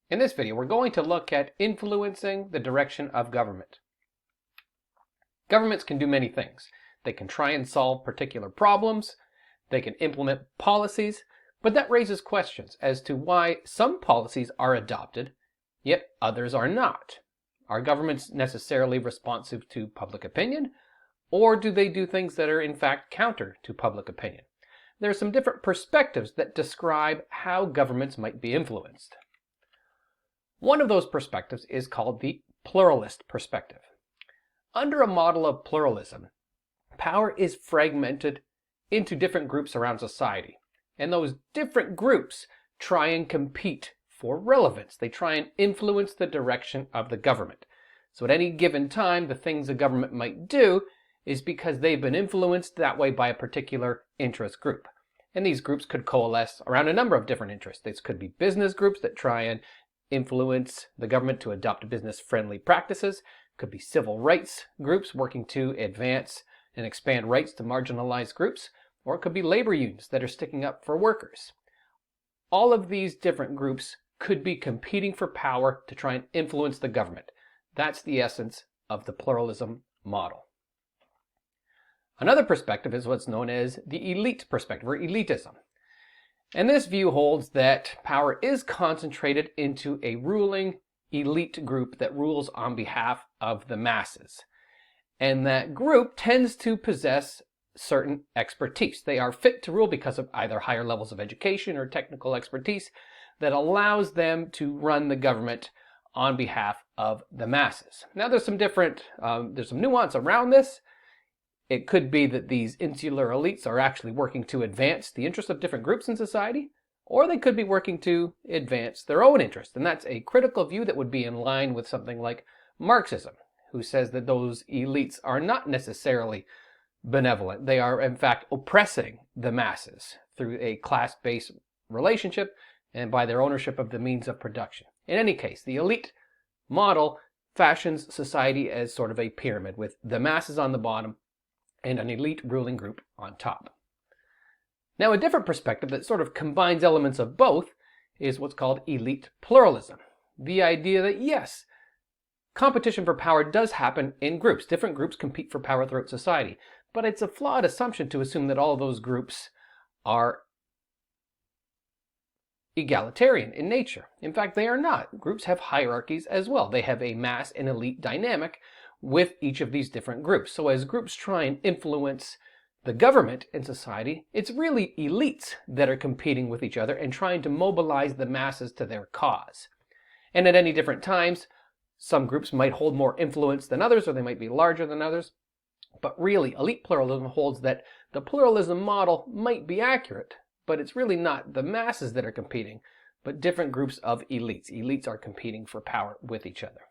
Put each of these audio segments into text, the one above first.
In this video, we're going to look at influencing the direction of government. Governments can do many things. They can try and solve particular problems, they can implement policies, but that raises questions as to why some policies are adopted, yet others are not. Are governments necessarily responsive to public opinion, or do they do things that are in fact counter to public opinion? There are some different perspectives that describe how governments might be influenced. One of those perspectives is called the pluralist perspective. Under a model of pluralism, power is fragmented into different groups around society, and those different groups try and compete for relevance. They try and influence the direction of the government. So at any given time, the things a government might do is because they've been influenced that way by a particular interest group. And these groups could coalesce around a number of different interests. These could be business groups that try and influence the government to adopt business-friendly practices. Could be civil rights groups working to advance and expand rights to marginalized groups. Or it could be labor unions that are sticking up for workers. All of these different groups could be competing for power to try and influence the government. That's the essence of the pluralism model. Another perspective is what's known as the elite perspective, or elitism. And this view holds that power is concentrated into a ruling elite group that rules on behalf of the masses. And that group tends to possess certain expertise. They are fit to rule because of either higher levels of education or technical expertise that allows them to run the government on behalf of the masses. Now there's some nuance around this. It could be that these insular elites are actually working to advance the interests of different groups in society, or they could be working to advance their own interests. And that's a critical view that would be in line with something like Marxism, who says that those elites are not necessarily benevolent. They are, in fact, oppressing the masses through a class-based relationship and by their ownership of the means of production. In any case, the elite model fashions society as sort of a pyramid with the masses on the bottom and an elite ruling group on top. Now, a different perspective that sort of combines elements of both is what's called elite pluralism. The idea that, yes, competition for power does happen in groups. Different groups compete for power throughout society. But it's a flawed assumption to assume that all of those groups are egalitarian in nature. In fact, they are not. Groups have hierarchies as well. They have a mass and elite dynamic with each of these different groups. So as groups try and influence the government in society, it's really elites that are competing with each other and trying to mobilize the masses to their cause. And at any different times, some groups might hold more influence than others, or they might be larger than others. But really, elite pluralism holds that the pluralism model might be accurate, but it's really not the masses that are competing, but different groups of elites. Elites are competing for power with each other.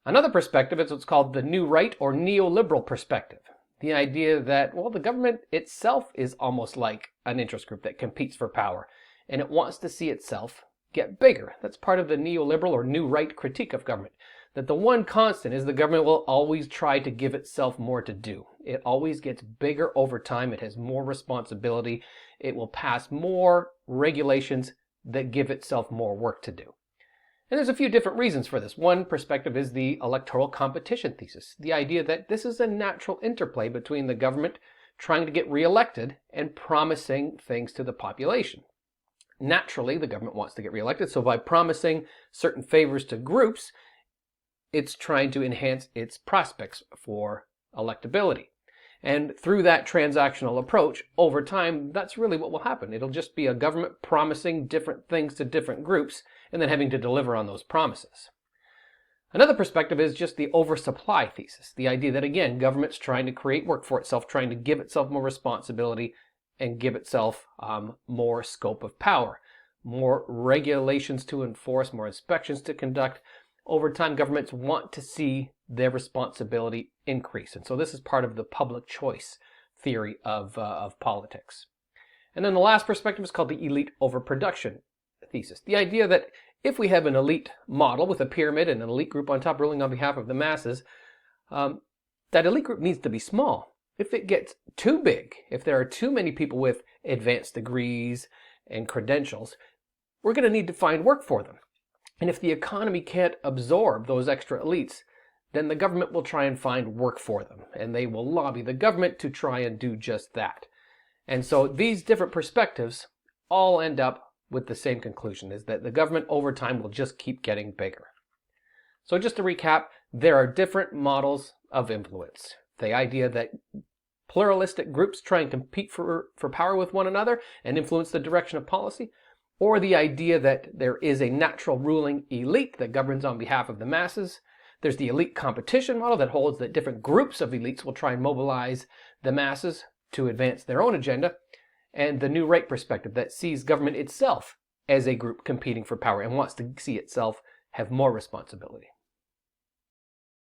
Another perspective is what's called the New Right or neoliberal perspective. The idea that, well, the government itself is almost like an interest group that competes for power, and it wants to see itself get bigger. That's part of the neoliberal or New Right critique of government. That the one constant is the government will always try to give itself more to do. It always gets bigger over time. It has more responsibility. It will pass more regulations that give itself more work to do. And there's a few different reasons for this. One perspective is the electoral competition thesis. The idea that this is a natural interplay between the government trying to get reelected and promising things to the population. Naturally, the government wants to get reelected, so by promising certain favors to groups, it's trying to enhance its prospects for electability. And through that transactional approach, over time, that's really what will happen. It'll just be a government promising different things to different groups and then having to deliver on those promises. Another perspective is just the oversupply thesis. The idea that, again, government's trying to create work for itself, trying to give itself more responsibility and give itself more scope of power, more regulations to enforce, more inspections to conduct. Over time, governments want to see their responsibility increase. And so this is part of the public choice theory of politics. And then the last perspective is called the elite overproduction thesis. The idea that if we have an elite model with a pyramid and an elite group on top ruling on behalf of the masses, that elite group needs to be small. If it gets too big, if there are too many people with advanced degrees and credentials, we're going to need to find work for them. And if the economy can't absorb those extra elites, then the government will try and find work for them. And they will lobby the government to try and do just that. And so these different perspectives all end up with the same conclusion, is that the government over time will just keep getting bigger. So just to recap, there are different models of influence. The idea that pluralistic groups try and compete for power with one another and influence the direction of policy, or the idea that there is a natural ruling elite that governs on behalf of the masses. There's the elite competition model that holds that different groups of elites will try and mobilize the masses to advance their own agenda, and the new right perspective that sees government itself as a group competing for power and wants to see itself have more responsibility.